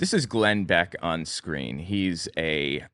This is Glenn Beck on screen. He's a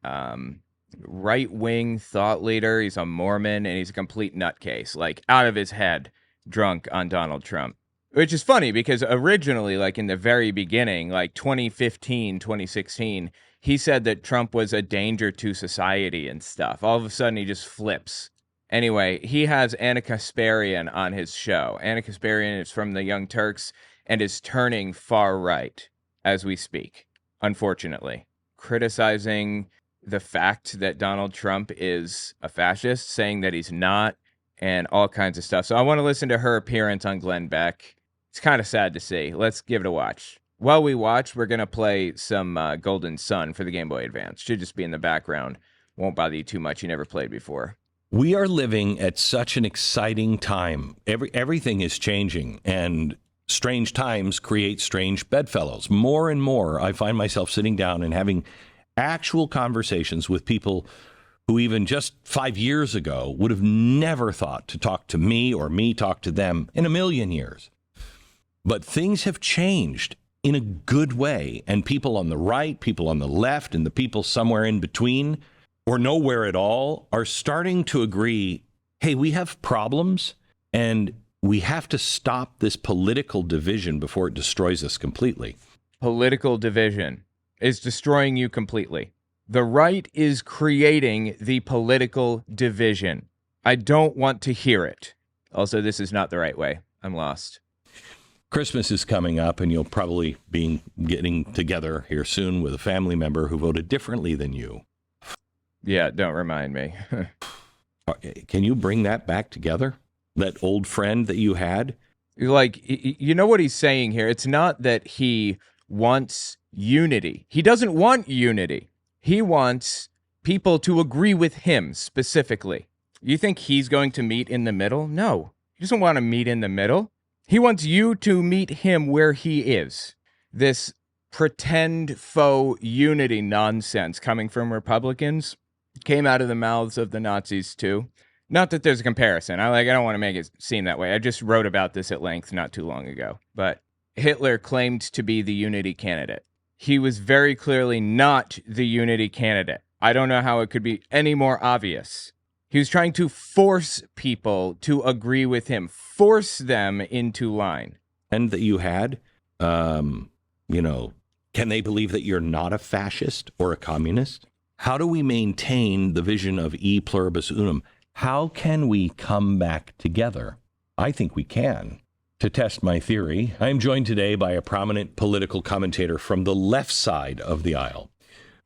right-wing thought leader. He's a Mormon, and he's a complete nutcase, like out of his head, drunk on Donald Trump. Which is funny because originally, like in the very beginning, like 2015, 2016, he said that Trump was a danger to society and stuff. All of a sudden, he just flips. Anyway, he has Anna Kasparian on his show. Anna Kasparian is from the Young Turks and is turning far right as we speak, unfortunately. Criticizing the fact that Donald Trump is a fascist, saying that he's not, and all kinds of stuff. So I want to listen to her appearance on Glenn Beck. It's kind of sad to see. Let's give it a watch. While we watch, we're going to play some Golden Sun for the Game Boy Advance. Should just be in the background. Won't bother you too much. You never played before. We are living at such an exciting time. Everything is changing, and strange times create strange bedfellows. More and more, I find myself sitting down and having actual conversations with people who even just 5 years ago would have never thought to talk to me or me talk to them in a million years. But things have changed in a good way, and people on the right, people on the left, and the people somewhere in between or nowhere at all are starting to agree, hey, we have problems, and we have to stop this political division before it destroys us completely. Political division is destroying you completely. The right is creating the political division. I don't want to hear it. Also, this is not the right way. I'm lost. Christmas is coming up, and you'll probably be getting together here soon with a family member who voted differently than you. Yeah, don't remind me. Can you bring that back together? That old friend that you had? Like, you know what he's saying here? It's not that he wants unity. He doesn't want unity. He wants people to agree with him specifically. You think he's going to meet in the middle? No, he doesn't want to meet in the middle. He wants you to meet him where he is. This pretend faux unity nonsense coming from Republicans came out of the mouths of the Nazis too. Not that there's a comparison. I don't want to make it seem that way. I just wrote about this at length not too long ago. But Hitler claimed to be the unity candidate. He was very clearly not the unity candidate. I don't know how it could be any more obvious. He was trying to force people to agree with him, force them into line. And that you had, can they believe that you're not a fascist or a communist? How do we maintain the vision of e pluribus unum? How can we come back together? I think we can. To test my theory, I am joined today by a prominent political commentator from the left side of the aisle.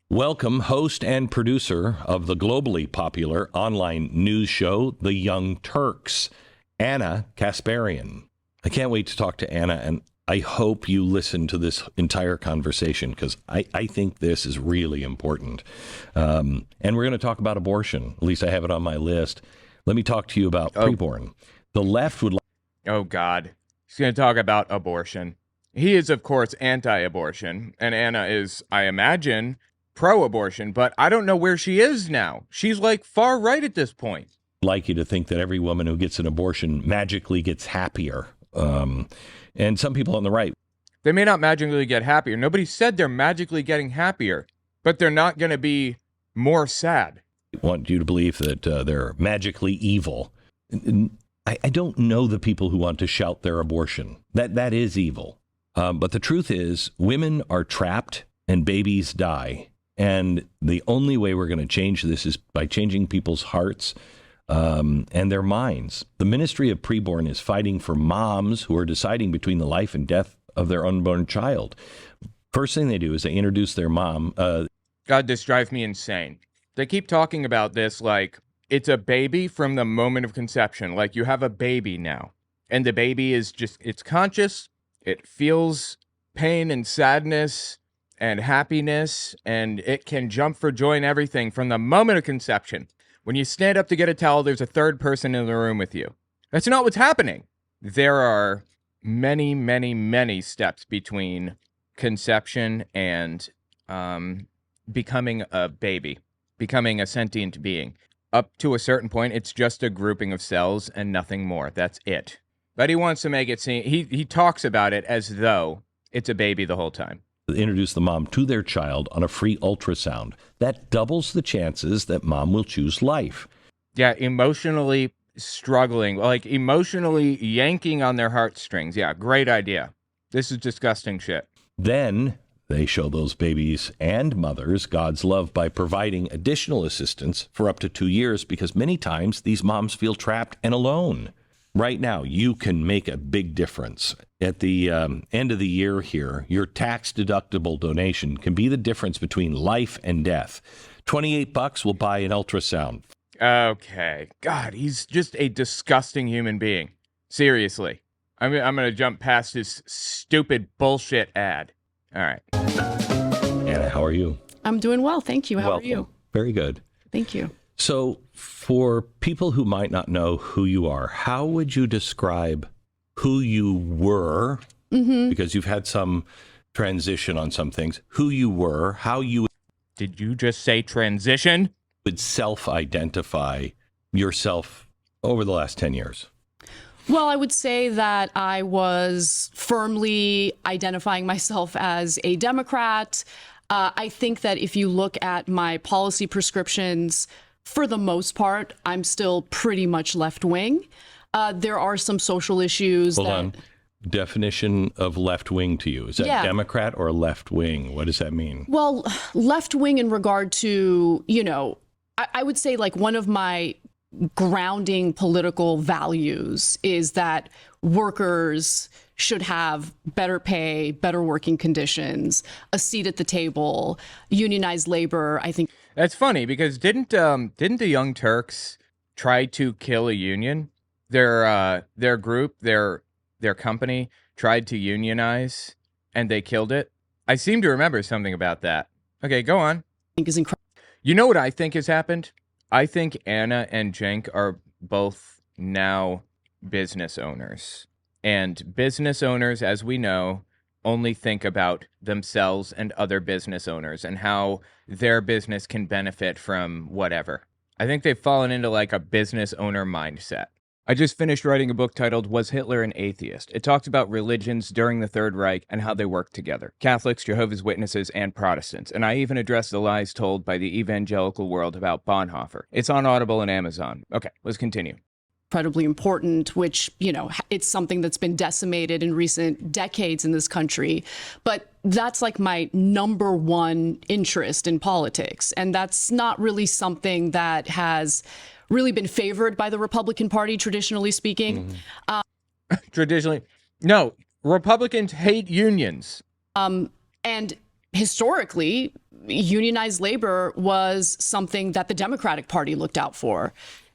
Welcome, host and producer of the globally popular online news show, The Young Turks, Anna Kasparian. I can't wait to talk to Anna, and I hope you listen to this entire conversation because I think this is really important. And we're going to talk about abortion. At least I have it on my list. Let me talk to you about preborn. The left would like... Oh, God. He's going to talk about abortion. He is, of course, anti-abortion, and Anna is, I imagine, pro-abortion, but I don't know where she is now. She's like far right at this point. Like you to think that every woman who gets an abortion magically gets happier. And some people on the right. They may not magically get happier. Nobody said they're magically getting happier, but they're not going to be more sad. I want you to believe that they're magically evil. I don't know the people who want to shout their abortion. That is evil. But the truth is, women are trapped and babies die. And the only way we're going to change this is by changing people's hearts and their minds. The Ministry of Preborn is fighting for moms who are deciding between the life and death of their unborn child. First thing they do is they introduce their mom. God, this drives me insane. They keep talking about this like it's a baby from the moment of conception. Like you have a baby now. And the baby is just, it's conscious. It feels pain and sadness and happiness, and it can jump for joy and everything from the moment of conception. When you stand up to get a towel, there's a third person in the room with you. That's not what's happening. There are many, many, many steps between conception and becoming a baby, becoming a sentient being. Up to a certain point, it's just a grouping of cells and nothing more. That's it. But he wants to make it seem, he talks about it as though it's a baby the whole time. introduce the mom to their child on a free ultrasound. That doubles the chances that mom will choose life. Yeah, emotionally struggling, like emotionally yanking on their heartstrings. Yeah, great idea. This is disgusting shit. Then they show those babies and mothers God's love by providing additional assistance for up to 2 years, because many times these moms feel trapped and alone. Right now, you can make a big difference. At the end of the year here, your tax-deductible donation can be the difference between life and death. $28 will buy an ultrasound. Okay. God, he's just a disgusting human being. Seriously. I'm going to jump past his stupid bullshit ad. All right. Anna, how are you? I'm doing well. Thank you. How Welcome. are you? Very good. Thank you. So for people who might not know who you are, how would you describe who you were? Because you've had some transition on some things. Who you were, how you Did you just say transition? would self-identify yourself over the last 10 years. Well, I would say that I was firmly identifying myself as a Democrat. I think that if you look at my policy prescriptions, for the most part, I'm still pretty much left-wing. There are some social issues. Hold on. Definition of left-wing to you. Is that Democrat or left-wing? What does that mean? Well, left-wing in regard to, I would say like one of my grounding political values is that workers should have better pay, better working conditions, a seat at the table, unionized labor. I think That's funny because didn't the Young Turks try to kill a union? Their group, their company tried to unionize and they killed it. I seem to remember something about that. Okay, go on. is incredible. You know what I think has happened? I think Anna and Cenk are both now business owners. And business owners, as we know, only think about themselves and other business owners and how their business can benefit from whatever. I think they've fallen into like a business owner mindset. I just finished writing a book titled Was Hitler an Atheist? It talks about religions during the Third Reich and how they work together. Catholics, Jehovah's Witnesses, and Protestants. And I even address the lies told by the evangelical world about Bonhoeffer. It's on Audible and Amazon. Okay, let's continue. Incredibly important, which, it's something that's been decimated in recent decades in this country. But that's like my number one interest in politics. And that's not really something that has really been favored by the Republican Party, traditionally speaking. Traditionally, no, Republicans hate unions. And historically, unionized labor was something that the Democratic Party looked out for.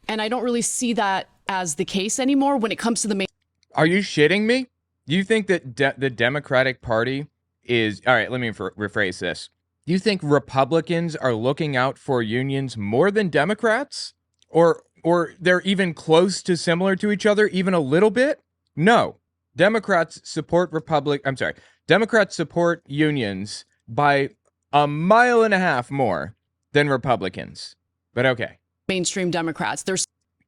And I don't really see that as the case anymore when it comes to the main. Are you shitting me? You think that the Democratic Party is... All right, let me rephrase this. You think Republicans are looking out for unions more than Democrats? Or they're even close to similar to each other, even a little bit? No. Democrats support Democrats support unions by 1.5 miles more than Republicans. But okay. Mainstream Democrats.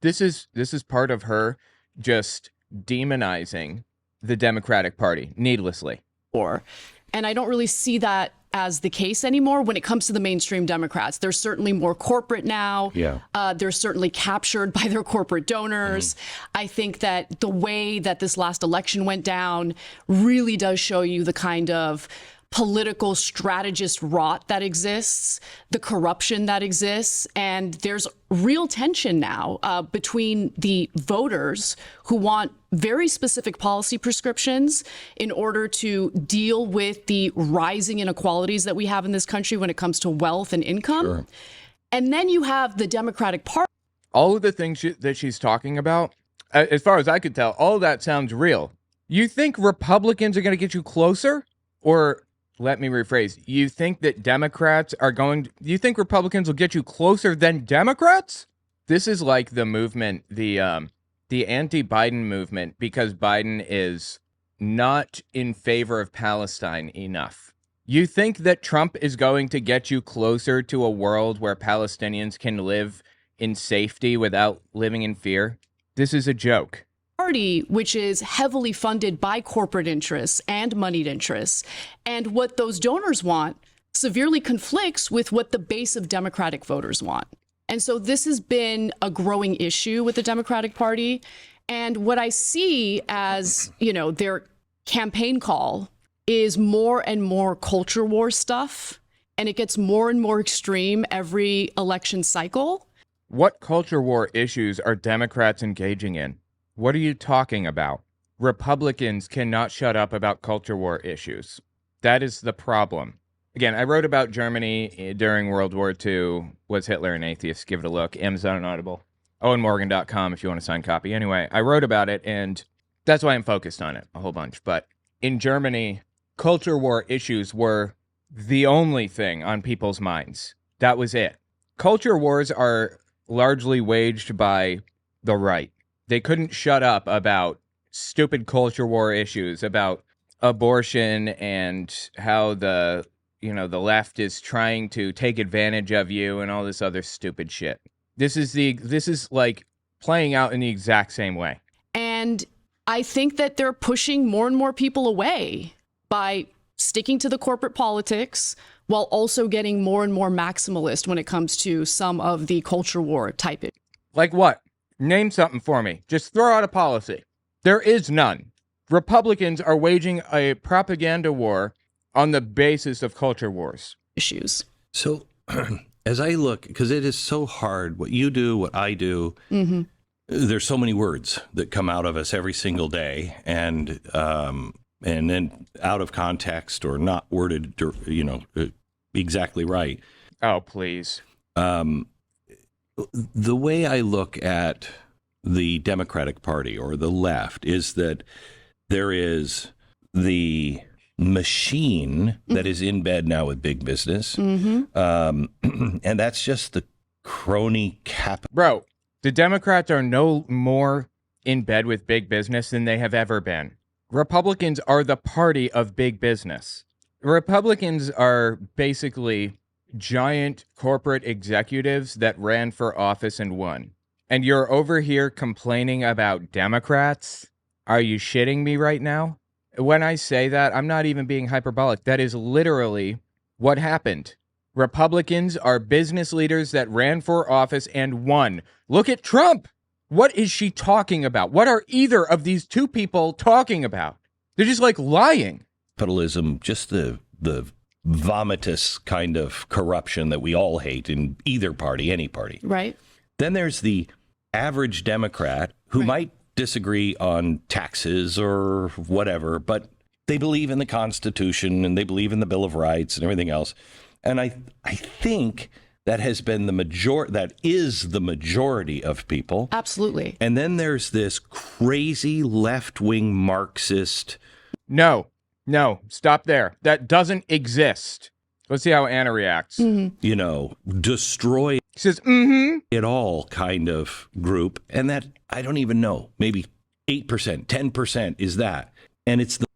This is part of her just demonizing the Democratic Party needlessly. And I don't really see that as the case anymore when it comes to the mainstream Democrats. They're certainly more corporate now. Yeah. They're certainly captured by their corporate donors. I think that the way that this last election went down really does show you the kind of political strategist rot that exists, the corruption that exists, and there's real tension now between the voters who want very specific policy prescriptions in order to deal with the rising inequalities that we have in this country when it comes to wealth and income. Sure. And then you have the Democratic Party. All of the things that she's talking about, as far as I could tell, all of that sounds real. You think Republicans are going to get you closer? Or let me rephrase. You think that you think Republicans will get you closer than Democrats? This is like the movement, the anti-Biden movement, because Biden is not in favor of Palestine enough. You think that Trump is going to get you closer to a world where Palestinians can live in safety without living in fear? This is a joke. party which is heavily funded by corporate interests and moneyed interests. And what those donors want severely conflicts with what the base of Democratic voters want. And so this has been a growing issue with the Democratic Party. And what I see as, their campaign call is more and more culture war stuff. And it gets more and more extreme every election cycle. What culture war issues are Democrats engaging in? What are you talking about? Republicans cannot shut up about culture war issues. That is the problem. Again, I wrote about Germany during World War II. Was Hitler an atheist? Give it a look. Amazon and Audible. OwenMorgan.com if you want a signed copy. Anyway, I wrote about it, and that's why I'm focused on it a whole bunch. But in Germany, culture war issues were the only thing on people's minds. That was it. Culture wars are largely waged by the right. They couldn't shut up about stupid culture war issues, about abortion and how the left is trying to take advantage of you and all this other stupid shit. This is like playing out in the exact same way. And I think that they're pushing more and more people away by sticking to the corporate politics while also getting more and more maximalist when it comes to some of the culture war type. Like what? Name something for me. Just throw out a policy. There is none. Republicans are waging a propaganda war on the basis of culture wars. Issues. So as I look, because it is so hard, what you do, what I do, there's so many words that come out of us every single day, and then out of context or not worded, exactly right. Oh, please. The way I look at the Democratic Party or the left is that there is the machine that is in bed now with big business. And that's just the crony cap. Bro, the Democrats are no more in bed with big business than they have ever been. Republicans are the party of big business. Republicans are basically giant corporate executives that ran for office and won. And you're over here complaining about Democrats? Are you shitting me right now? When I say that, I'm not even being hyperbolic. That is literally what happened. Republicans are business leaders that ran for office and won. Look at Trump. What is she talking about? What are either of these two people talking about? They're just like lying. Capitalism, just the vomitous kind of corruption that we all hate in either party, any party. Right. Then there's the average Democrat who might disagree on taxes or whatever, but they believe in the Constitution and they believe in the Bill of Rights and everything else. And I think that has been that is the majority of people. Absolutely. And then there's this crazy left-wing Marxist. No, stop there. That doesn't exist. Let's see how Anna reacts. Destroy She says, it all kind of group. And that, I don't even know, maybe 8%, 10% is that. And it's the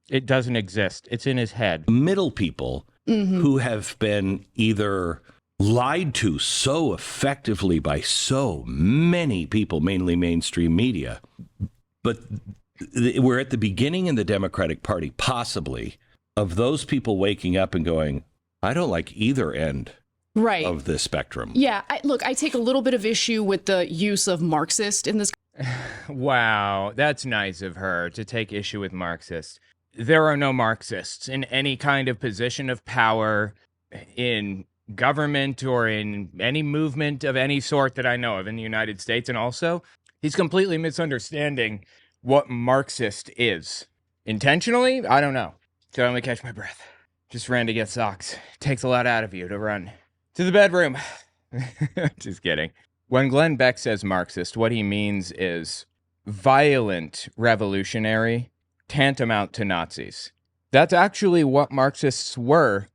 It doesn't exist. It's in his head. middle people who have been either lied to so effectively by so many people, mainly mainstream media. But we're at the beginning in the Democratic Party, possibly, of those people waking up and going, I don't like either end of the spectrum. Yeah. I take a little bit of issue with the use of Marxist in this. Wow, that's nice of her to take issue with Marxists. There are no Marxists in any kind of position of power in government or in any movement of any sort that I know of in the United States. And also, he's completely misunderstanding what Marxist is. Intentionally? I don't know. So let me catch my breath. Just ran to get socks. Takes a lot out of you to run to the bedroom. Just kidding. When Glenn Beck says Marxist, what he means is violent revolutionary, tantamount to Nazis. That's actually what Marxists were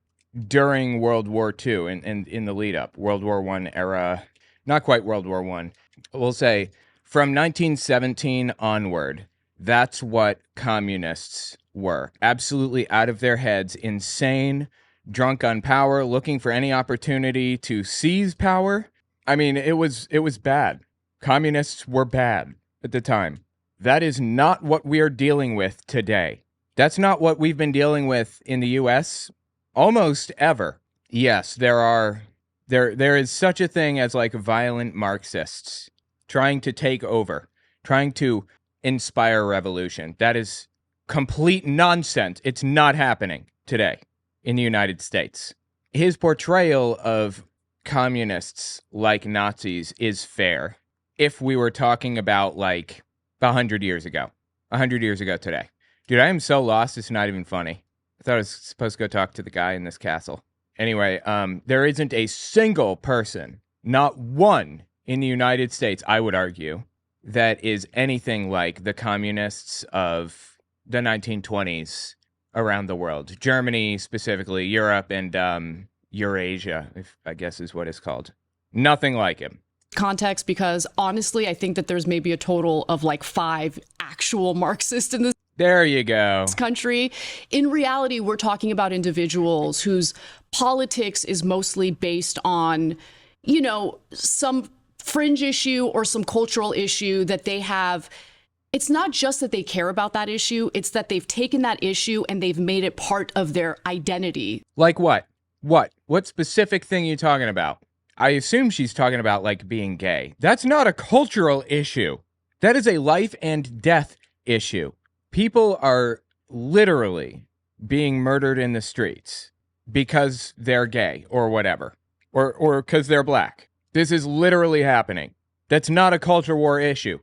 during World War II and in the lead up. World War I era, not quite World War I. We'll say from 1917 onward, that's what communists were. Absolutely out of their heads, insane, drunk on power, looking for any opportunity to seize power. I mean, it was bad. Communists were bad at the time. That is not what we are dealing with today. That's not what we've been dealing with in the U.S. almost ever. Yes, there is such a thing as like violent Marxists trying to take over, trying to inspire revolution. That is complete nonsense. It's not happening today in the United States. His portrayal of communists like Nazis is fair if we were talking about like 100 years ago. 100 years ago today. Dude, I am so lost, it's not even funny. I thought I was supposed to go talk to the guy in this castle. Anyway, there isn't a single person, not one in the United States, I would argue, that is anything like the communists of the 1920s around the world. Germany, specifically, Europe, and Eurasia, I guess is what it's called. Nothing like him. Context, because honestly, I think that there's maybe a total of like 5 actual Marxists in this There you go. country. In reality, we're talking about individuals whose politics is mostly based on, you know, some fringe issue or some cultural issue that they have. It's not just that they care about that issue, it's that they've taken that issue and they've made it part of their identity. Like what? What specific thing are you talking about? I assume she's talking about like being gay. That's not a cultural issue. That is a life and death issue. People are literally being murdered in the streets because they're gay or whatever, or because they're black. This is literally happening. That's not a culture war issue.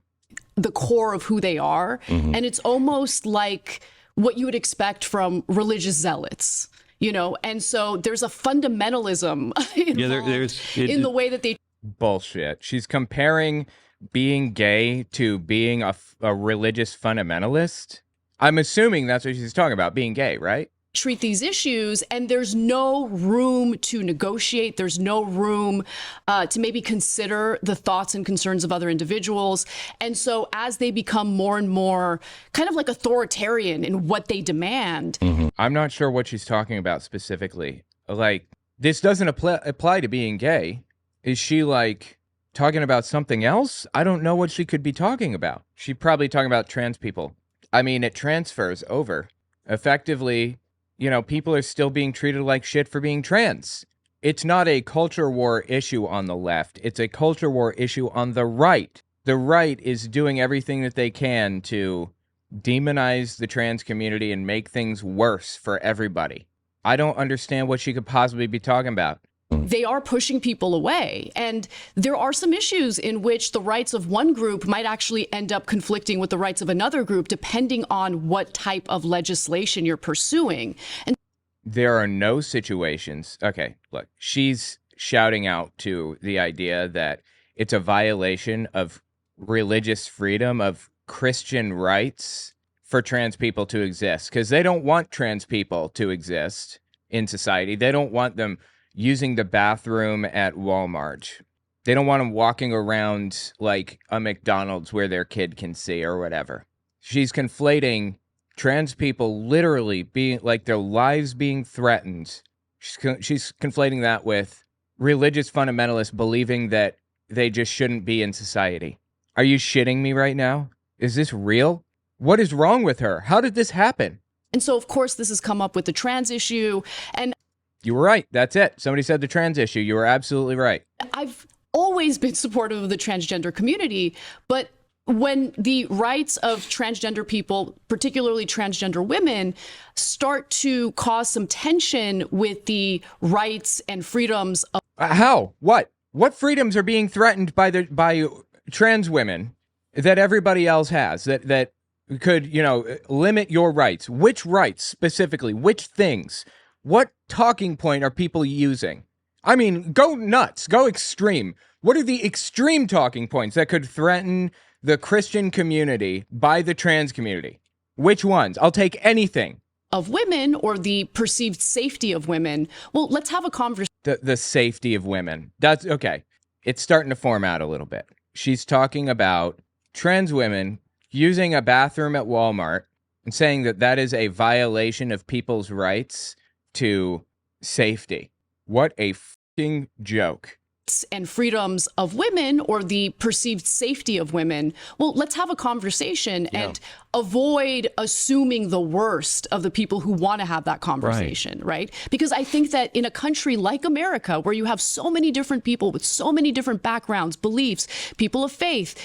The core of who they are. And it's almost like what you would expect from religious zealots, you know? And so there's a fundamentalism in the way that they... Bullshit. She's comparing being gay to being a religious fundamentalist. I'm assuming that's what she's talking about, being gay, right? Treat these issues, and there's no room to negotiate. There's no room to maybe consider the thoughts and concerns of other individuals. And so as they become more and more kind of like authoritarian in what they demand. I'm not sure what she's talking about specifically. Like, this doesn't apply to being gay. Is she like talking about something else? I don't know what she could be talking about. She's probably talking about trans people. I mean, it transfers over. Effectively, you know, people are still being treated like shit for being trans. It's not a culture war issue on the left. It's a culture war issue on the right. The right is doing everything that they can to demonize the trans community and make things worse for everybody. I don't understand what she could possibly be talking about. They are pushing people away. And there are some issues in which the rights of one group might actually end up conflicting with the rights of another group, depending on what type of legislation you're pursuing. And there are no situations. Okay, look, she's shouting out to the idea that it's a violation of religious freedom, of Christian rights for trans people to exist, because they don't want trans people to exist in society. They don't want them using the bathroom at Walmart. They don't want them walking around like a McDonald's where their kid can see or whatever. She's conflating trans people literally being like their lives being threatened. She's conflating that with religious fundamentalists believing that they just shouldn't be in society. Are you shitting me right now? Is this real? What is wrong with her? How did this happen? And so, of course, this has come up with the trans issue. And you were right. That's it. Somebody said the trans issue. You were absolutely right. I've always been supportive of the transgender community, but when the rights of transgender people, particularly transgender women, start to cause some tension with the rights and freedoms of... How? What? What freedoms are being threatened by trans women that everybody else has that could, you know, limit your rights? Which rights specifically? Which things? What talking point are people using? I mean, go nuts, go extreme. What are the extreme talking points that could threaten the Christian community by the trans community? Which ones? I'll take anything. Of women or the perceived safety of women. Well, let's have a conversation. The safety of women. That's okay. It's starting to form out a little bit. She's talking about trans women using a bathroom at Walmart and saying that that is a violation of people's rights to safety. What a fucking joke. and freedoms of women or the perceived safety of women, well, let's have a conversation and avoid assuming the worst of the people who want to have that conversation, right? Because I think that in a country like America, where you have so many different people with so many different backgrounds, beliefs, people of faith,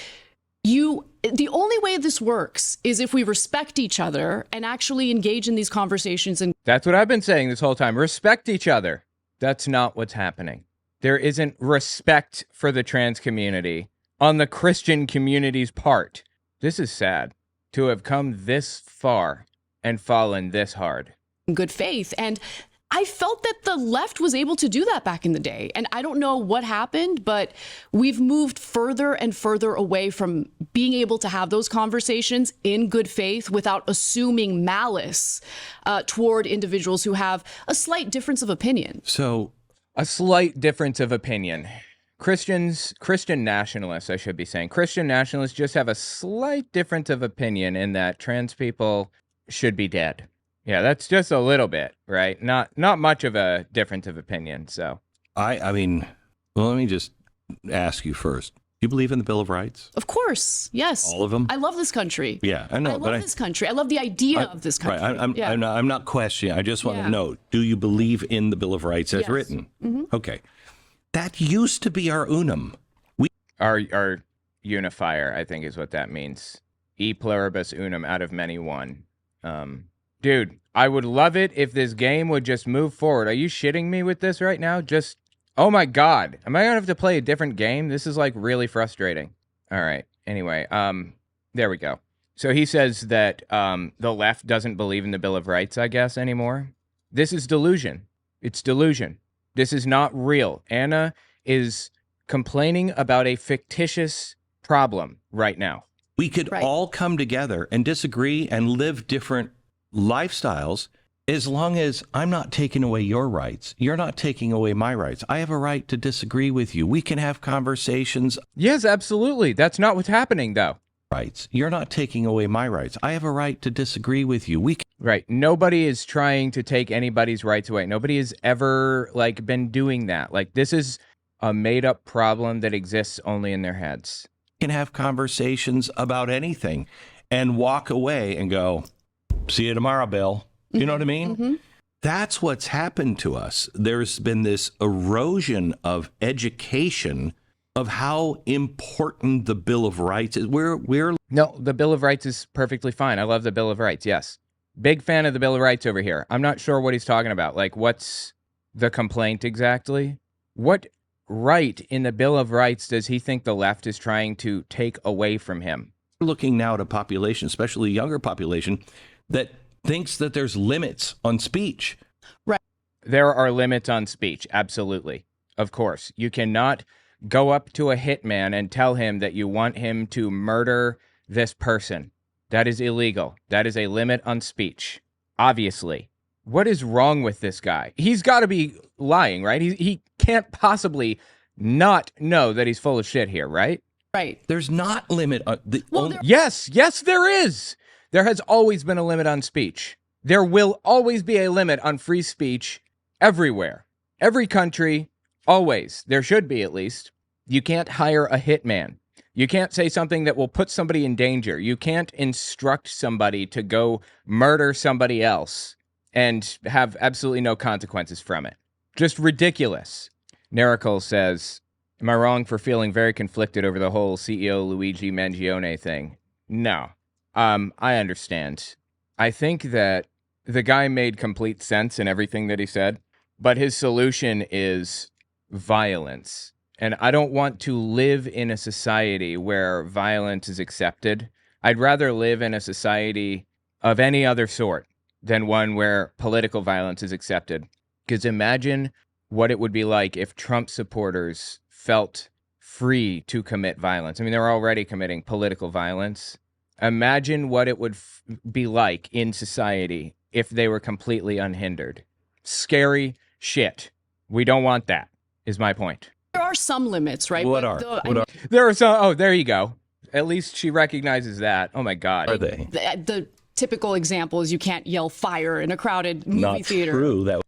the only way this works is if we respect each other and actually engage in these conversations. And that's what I've been saying this whole time. Respect each other. That's not what's happening. There isn't respect for the trans community on the Christian community's part. This is sad to have come this far and fallen this hard. Good faith. And I felt that the left was able to do that back in the day. And I don't know what happened, but we've moved further and further away from being able to have those conversations in good faith without assuming malice toward individuals who have a slight difference of opinion. So, a slight difference of opinion. Christian nationalists, I should be saying. Christian nationalists just have a slight difference of opinion in that trans people should be dead. Yeah, that's just a little bit, right? Not much of a difference of opinion, so. I mean, well, let me just ask you first. You believe in the Bill of Rights? Of course, yes. All of them? I love this country. Yeah, I know. I love this country. I love the idea of this country. Right, I'm not questioning. I just want to know, do you believe in the Bill of Rights as written? Mm-hmm. Okay. That used to be our unum. Our unifier, I think is what that means. E pluribus unum, out of many one. Dude, I would love it if this game would just move forward. Are you shitting me with this right now? Just, oh my God. Am I going to have to play a different game? This is like really frustrating. All right. Anyway, there we go. So he says that the left doesn't believe in the Bill of Rights, I guess, anymore. This is delusion. It's delusion. This is not real. Anna is complaining about a fictitious problem right now. We could all come together and disagree and live different lifestyles as long as I'm not taking away your rights. You're not taking away my rights. I have a right to disagree with you. We can have conversations. Yes, absolutely. That's not what's happening, though. Rights. You're not taking away my rights. I have a right to disagree with you. Right. Nobody is trying to take anybody's rights away. Nobody has ever been doing that. This is a made up problem that exists only in their heads. Can have conversations about anything and walk away and go, see you tomorrow, Bill. You know what I mean? Mm-hmm. That's what's happened to us. There's been this erosion of education of how important the Bill of Rights is. No, the Bill of Rights is perfectly fine. I love the Bill of Rights, yes. Big fan of the Bill of Rights over here. I'm not sure what he's talking about. What's the complaint exactly? What right in the Bill of Rights does he think the left is trying to take away from him? We're looking now at a population, especially younger population, that thinks that there's limits on speech. Right. There are limits on speech, absolutely. Of course. You cannot go up to a hitman and tell him that you want him to murder this person. That is illegal. That is a limit on speech. Obviously. What is wrong with this guy? He's got to be lying, right? He can't possibly not know that he's full of shit here, right? Right. There's not limit on Yes, there is. There has always been a limit on speech. There will always be a limit on free speech everywhere. Every country, always. There should be, at least. You can't hire a hitman. You can't say something that will put somebody in danger. You can't instruct somebody to go murder somebody else and have absolutely no consequences from it. Just ridiculous. Nerical says, am I wrong for feeling very conflicted over the whole CEO Luigi Mangione thing? No. I understand. I think that the guy made complete sense in everything that he said, but his solution is violence. And I don't want to live in a society where violence is accepted. I'd rather live in a society of any other sort than one where political violence is accepted. Because imagine what it would be like if Trump supporters felt free to commit violence. I mean, they're already committing political violence. Imagine what it would be like in society if they were completely unhindered. Scary shit. We don't want that, is my point. There are some limits, right? What are? There are some. Oh, there you go. At least she recognizes that. Oh, my God. Are they? The typical example is you can't yell fire in a crowded movie Not theater. True.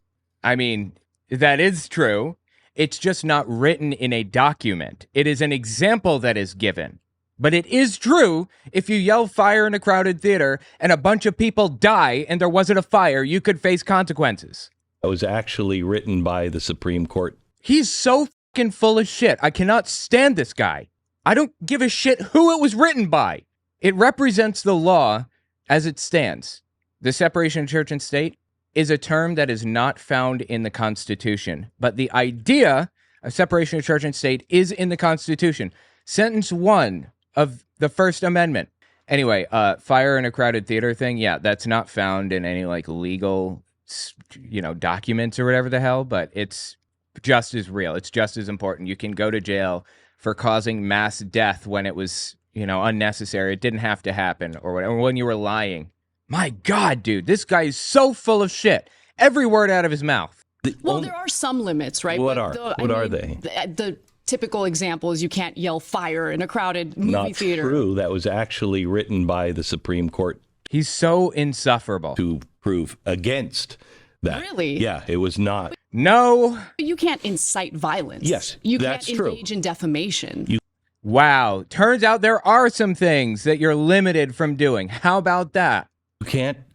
I mean, that is true. It's just not written in a document. It is an example that is given. But it is true, if you yell fire in a crowded theater and a bunch of people die and there wasn't a fire, you could face consequences. It was actually written by the Supreme Court. He's so fucking full of shit. I cannot stand this guy. I don't give a shit who it was written by. It represents the law as it stands. The separation of church and state is a term that is not found in the Constitution, but the idea of separation of church and state is in the Constitution. Sentence 1 of the First Amendment. Anyway, fire in a crowded theater thing, yeah, that's not found in any like legal, documents or whatever the hell, but it's just as real. It's just as important. You can go to jail for causing mass death when it was, unnecessary. It didn't have to happen, or whatever, when you were lying. My God, dude, this guy is so full of shit. Every word out of his mouth. Well, there are some limits, right? What are they? The typical example is you can't yell fire in a crowded movie theater. Not true. That was actually written by the Supreme Court. He's so insufferable. To prove against that. Really? Yeah, it was not. No. You can't incite violence. Yes, you that's can't true. engage in defamation. Wow. Turns out there are some things that you're limited from doing. How about that?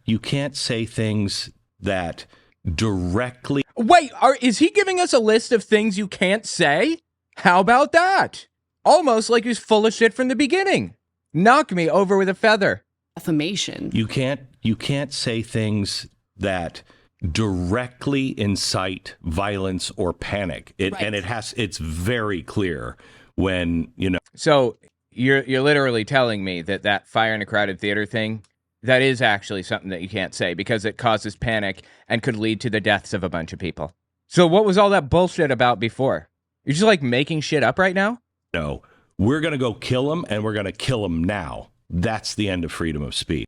You can't say things that directly. Wait, is he giving us a list of things you can't say? How about that? Almost like he's full of shit from the beginning. Knock me over with a feather. Defamation. You can't say things that directly incite violence or panic. Right. And it's very clear when, So you're literally telling me that fire in a crowded theater thing, that is actually something that you can't say because it causes panic and could lead to the deaths of a bunch of people. So what was all that bullshit about before? You're just like making shit up right now? No, we're going to go kill him and we're going to kill him now. That's the end of freedom of speech.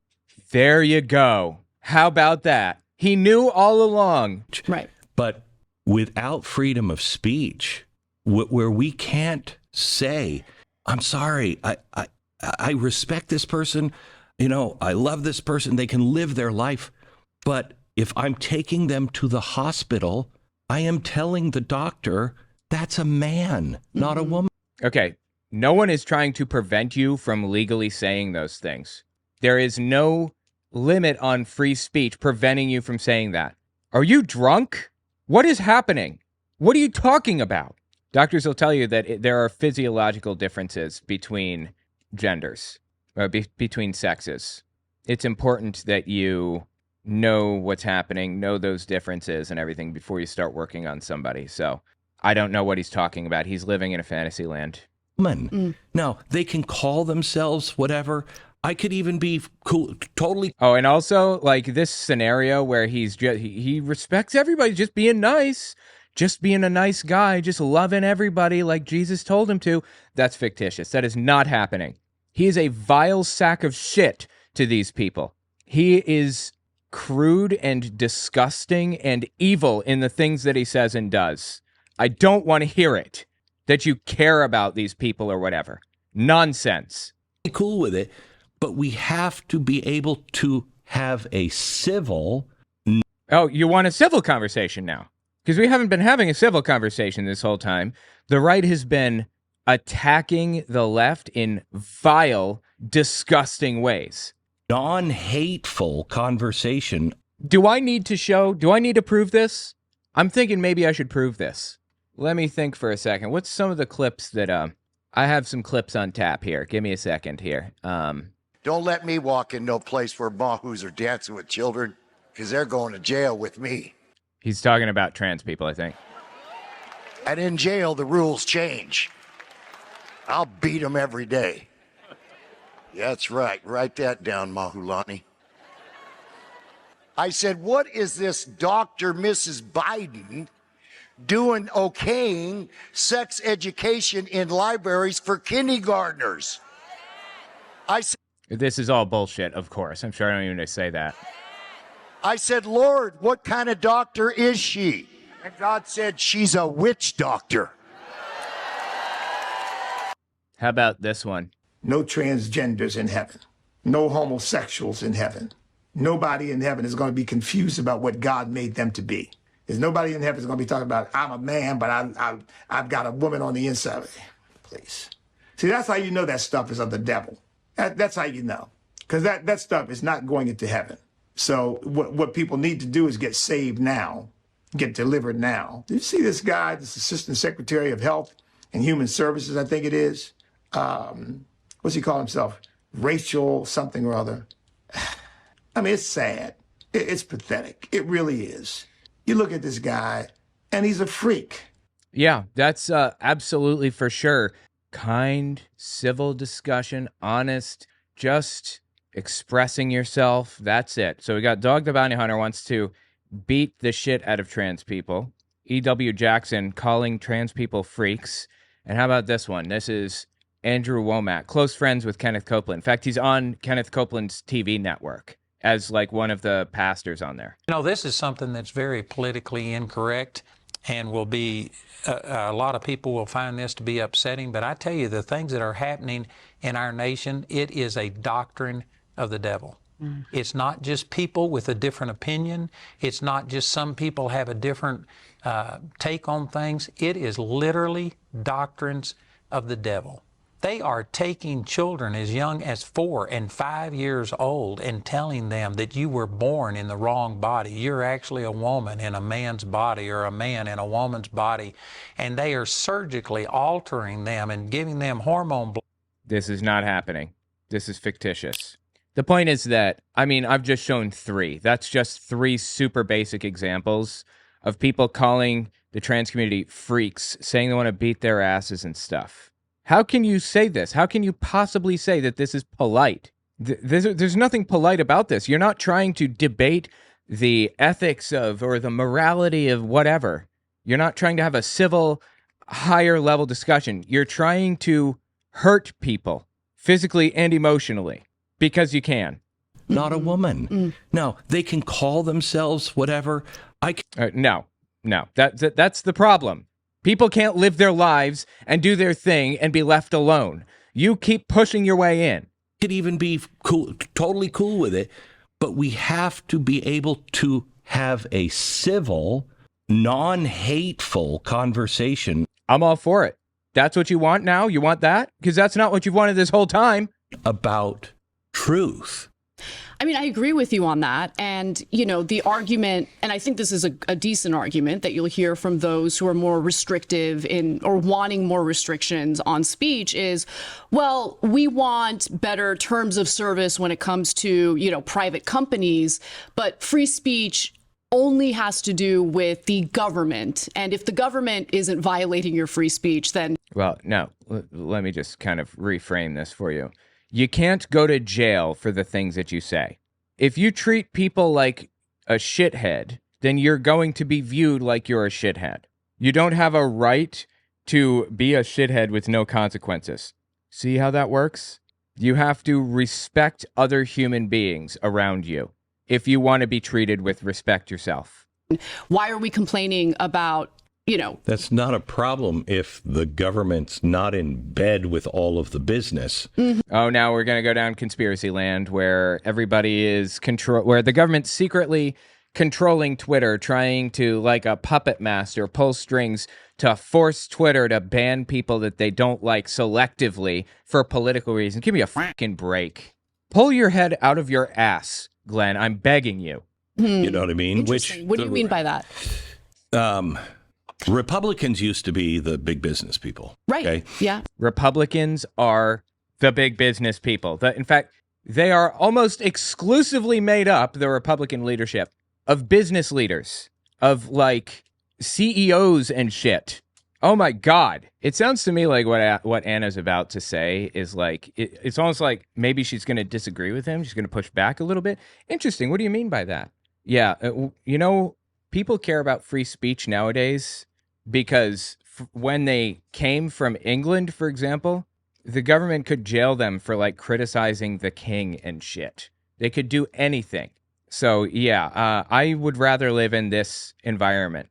There you go. How about that? He knew all along. Right. But without freedom of speech, where we can't say, I'm sorry, I respect this person, I love this person, they can live their life, but if I'm taking them to the hospital, I am telling the doctor that's a man, not a woman. Okay, no one is trying to prevent you from legally saying those things. There is no limit on free speech preventing you from saying that. Are you drunk? What is happening? What are you talking about? Doctors will tell you that there are physiological differences between genders, between sexes. It's important that you know what's happening, know those differences and everything before you start working on somebody. So I don't know what he's talking about. He's living in a fantasy land. Now, they can call themselves whatever. I could even be cool, totally. Oh, and also, like, this scenario where he respects everybody, just being nice, just being a nice guy, just loving everybody like Jesus told him to. That's fictitious. That is not happening. He is a vile sack of shit to these people. He is crude and disgusting and evil in the things that he says and does. I don't want to hear it, that you care about these people or whatever. Nonsense. Cool with it, but we have to be able to have a civil. Oh, you want a civil conversation now? Because we haven't been having a civil conversation this whole time. The right has been attacking the left in vile, disgusting ways. Non-hateful conversation. Do I need to prove this? I'm thinking maybe I should prove this. Let me think for a second. What's some of the clips that, I have some clips on tap here. Give me a second here. Don't let me walk in no place where mahoos are dancing with children, because they're going to jail with me. He's talking about trans people, I think. And in jail, the rules change. I'll beat them every day. That's right. Write that down, Mahulani. I said, what is this Dr. Mrs. Biden doing okaying sex education in libraries for kindergartners? I said, This is all bullshit, of course. I'm sure I don't even need to say that. I said, Lord, what kind of doctor is she? And God said, she's a witch doctor. How about this one? No transgenders in heaven. No homosexuals in heaven. Nobody in heaven is going to be confused about what God made them to be. There's nobody in heaven that's going to be talking about, I'm a man, but I've got a woman on the inside. Please. See, that's how you know that stuff is of the devil. That's how you know. Because that stuff is not going into heaven. So what people need to do is get saved now, get delivered now. Did you see this guy, this Assistant Secretary of Health and Human Services, I think it is? What's he call himself? Rachel something or other. I mean, it's sad. It's pathetic. It really is. You look at this guy, and he's a freak. Yeah, that's absolutely for sure. Kind, civil discussion, honest, just expressing yourself. That's it. So we got Dog the Bounty Hunter wants to beat the shit out of trans people. E.W. Jackson calling trans people freaks. And how about this one? This is Andrew Womack, close friends with Kenneth Copeland. In fact, he's on Kenneth Copeland's TV network as like one of the pastors on there. You know, this is something that's very politically incorrect and will be, a lot of people will find this to be upsetting. But I tell you, the things that are happening in our nation, it is a doctrine of the devil. It's not just people with a different opinion. It's not just some people have a different take on things. It is literally doctrines of the devil. They are taking children as young as 4 and 5 years old and telling them that you were born in the wrong body. You're actually a woman in a man's body or a man in a woman's body. And they are surgically altering them and giving them hormone. This is not happening. This is fictitious. The point is that, I mean, I've just shown 3. That's just 3 super basic examples of people calling the trans community freaks, saying they want to beat their asses and stuff. How can you say this? How can you possibly say that this is polite? There's nothing polite about this. You're not trying to debate the ethics of or the morality of whatever. You're not trying to have a civil, higher level discussion. You're trying to hurt people physically and emotionally because you can. Not a woman. No, they can call themselves whatever. No. That's the problem. People can't live their lives and do their thing and be left alone. You keep pushing your way in. Could even be cool, totally cool with it, but we have to be able to have a civil, non-hateful conversation. I'm all for it. That's what you want now? You want that? Because that's not what you've wanted this whole time. About truth. I mean, I agree with you on that. And, you know, the argument, and I think this is a decent argument that you'll hear from those who are more restrictive in or wanting more restrictions on speech is, well, we want better terms of service when it comes to, you know, private companies, but free speech only has to do with the government. And if the government isn't violating your free speech, then... Well, no, let me just kind of reframe this for you. You can't go to jail for the things that you say. If you treat people like a shithead, then you're going to be viewed like you're a shithead. You don't have a right to be a shithead with no consequences. See how that works? You have to respect other human beings around you if you want to be treated with respect yourself. Why are we complaining about, you know... That's not a problem if the government's not in bed with all of the business. Oh, now we're going to go down conspiracy land where everybody is where the government's secretly controlling Twitter, trying to, like a puppet master, pull strings to force Twitter to ban people that they don't like selectively for political reasons. Give me a fucking break. Pull your head out of your ass, Glenn. I'm begging you. You know what I mean? What do you mean by that? Republicans used to be the big business people. Right. Okay? Yeah. Republicans are the big business people. In fact, they are almost exclusively made up, the Republican leadership, of business leaders, of like CEOs and shit. Oh my God. It sounds to me like what Anna's about to say is like, it's almost like maybe she's going to disagree with him. She's going to push back a little bit. Interesting. What do you mean by that? Yeah. You know, people care about free speech nowadays because when they came from England, for example, the government could jail them for like criticizing the king and shit. They could do anything. So yeah, I would rather live in this environment.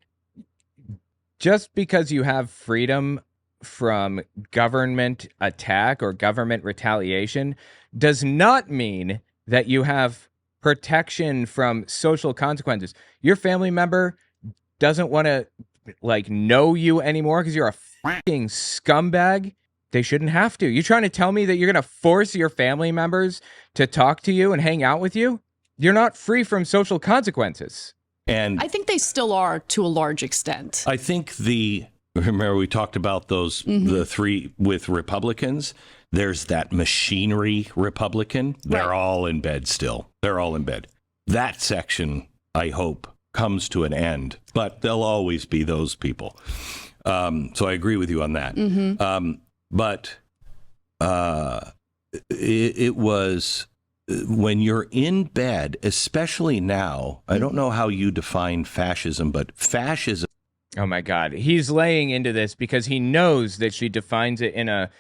Just because you have freedom from government attack or government retaliation does not mean that you have protection from social consequences. Your family member doesn't want to like know you anymore because you're a fucking scumbag, they shouldn't have to. You trying to tell me that you're going to force your family members to talk to you and hang out with you? You're not free from social consequences. And I think they still are to a large extent. I think remember we talked about those, the three with Republicans. There's that machinery Republican. They're Right. all in bed still. They're all in bed. That section, I hope, comes to an end, but there'll always be those people. So I agree with you on that. But it was when you're in bed, especially now, I don't know how you define fascism, but fascism. Oh my God. He's laying into this because he knows that she defines it in a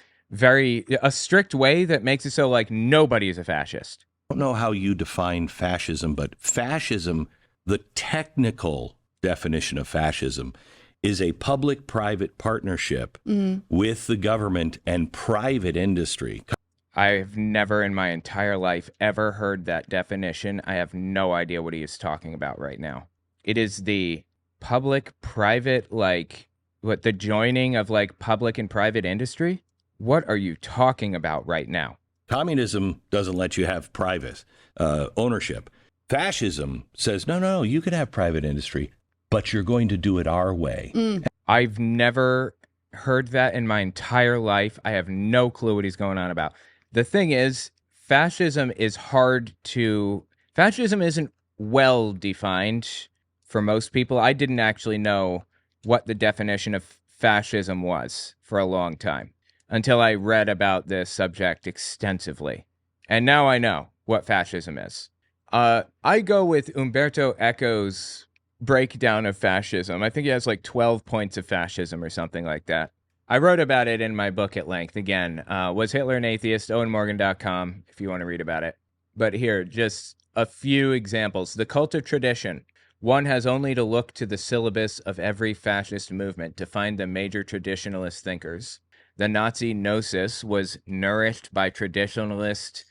strict way that makes it so like nobody is a fascist. I don't know how you define fascism, but fascism, the technical definition of fascism, is a public-private partnership with the government and private industry. I've never in my entire life ever heard that definition. I have no idea what he is talking about right now. It is the public-private, like, what, the joining of like public and private industry? What are you talking about right now? Communism doesn't let you have private ownership. Fascism says, no, you can have private industry, but you're going to do it our way. I've never heard that in my entire life. I have no clue what he's going on about. The thing is, fascism isn't well defined for most people. I didn't actually know what the definition of fascism was for a long time until I read about this subject extensively. And now I know what fascism is. I go with Umberto Eco's breakdown of fascism. I think he has like 12 points of fascism or something like that. I wrote about it in my book at length. Again, Was Hitler an Atheist? OwenMorgan.com if you want to read about it. But here, just a few examples. The cult of tradition. One has only to look to the syllabus of every fascist movement to find the major traditionalist thinkers. The Nazi gnosis was nourished by traditionalist,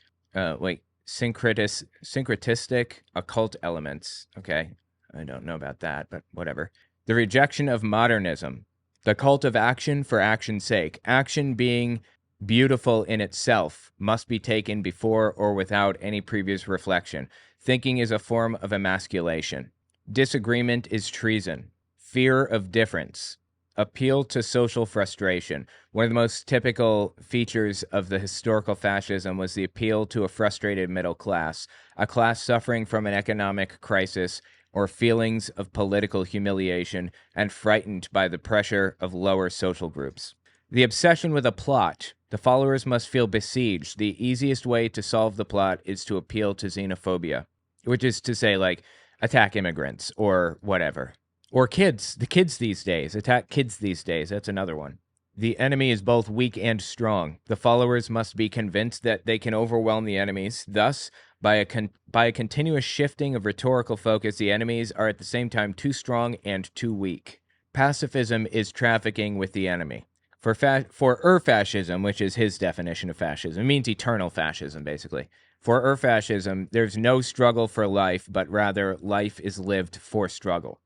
syncretistic occult elements. Okay, I don't know about that, but whatever. The rejection of modernism. The cult of action for action's sake. Action being beautiful in itself must be taken before or without any previous reflection. Thinking is a form of emasculation. Disagreement is treason. Fear of difference. Appeal to social frustration. One of the most typical features of the historical fascism was the appeal to a frustrated middle class, a class suffering from an economic crisis or feelings of political humiliation and frightened by the pressure of lower social groups. The obsession with a plot. The followers must feel besieged. The easiest way to solve the plot is to appeal to xenophobia, which is to say, like, attack immigrants or whatever. Or kids. The kids these days. Attack kids these days. That's another one. The enemy is both weak and strong. The followers must be convinced that they can overwhelm the enemies. Thus, by a continuous shifting of rhetorical focus, the enemies are at the same time too strong and too weak. Pacifism is trafficking with the enemy. For fascism, which is his definition of fascism, it means eternal fascism, basically. For fascism, there's no struggle for life, but rather life is lived for struggle.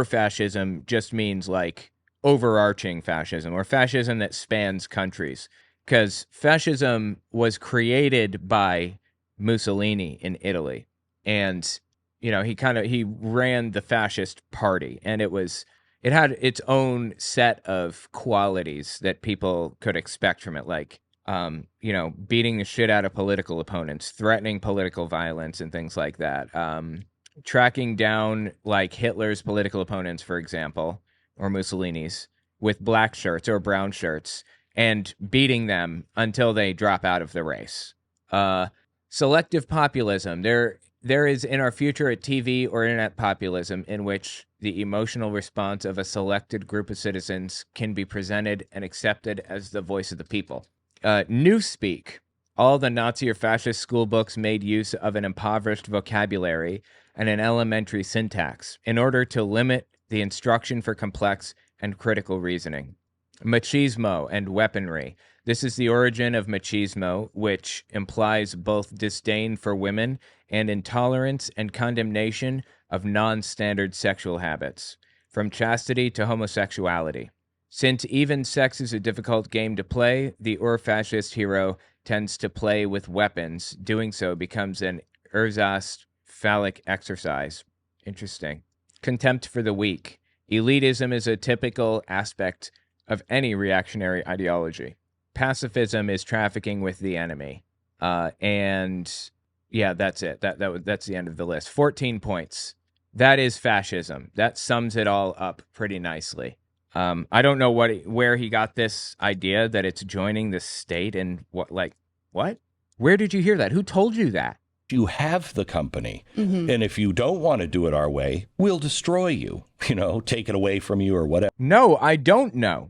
Fascism just means like overarching fascism or fascism that spans countries, because fascism was created by Mussolini in Italy, and he ran the fascist party, and it had its own set of qualities that people could expect from it, like beating the shit out of political opponents, threatening political violence and things like that, tracking down like Hitler's political opponents, for example, or Mussolini's, with black shirts or brown shirts and beating them until they drop out of the race. Selective populism. There is in our future a TV or internet populism in which the emotional response of a selected group of citizens can be presented and accepted as the voice of the people. Newspeak. All the Nazi or fascist school books made use of an impoverished vocabulary and an elementary syntax in order to limit the instruction for complex and critical reasoning. Machismo and weaponry. This is the origin of machismo, which implies both disdain for women and intolerance and condemnation of non-standard sexual habits. from chastity to homosexuality. Since even sex is a difficult game to play, the Ur-fascist hero tends to play with weapons. Doing so becomes an ersatz phallic exercise. Interesting. Contempt for the weak. Elitism is a typical aspect of any reactionary ideology. Pacifism is trafficking with the enemy. And yeah, that's it. That's the end of the list. 14 points. That is fascism. That sums it all up pretty nicely. I don't know where he got this idea that it's joining the state and what? Where did you hear that? Who told you that? You have the company. And if you don't want to do it our way, we'll destroy you, take it away from you or whatever. No, I don't know.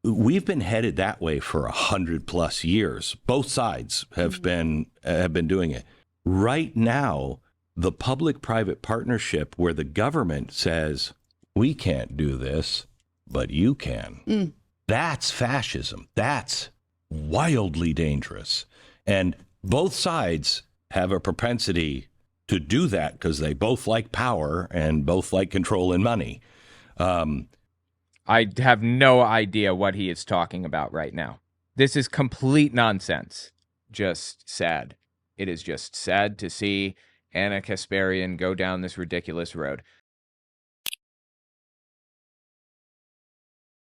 We've been headed that way for 100+ years. Both sides have been doing it. Right now, the public-private partnership where the government says, we can't do this, but you can. That's fascism. That's wildly dangerous. And both sides have a propensity to do that because they both like power and both like control and money. I have no idea what he is talking about right now. This is complete nonsense. Just sad. It is just sad to see Anna Kasparian go down this ridiculous road.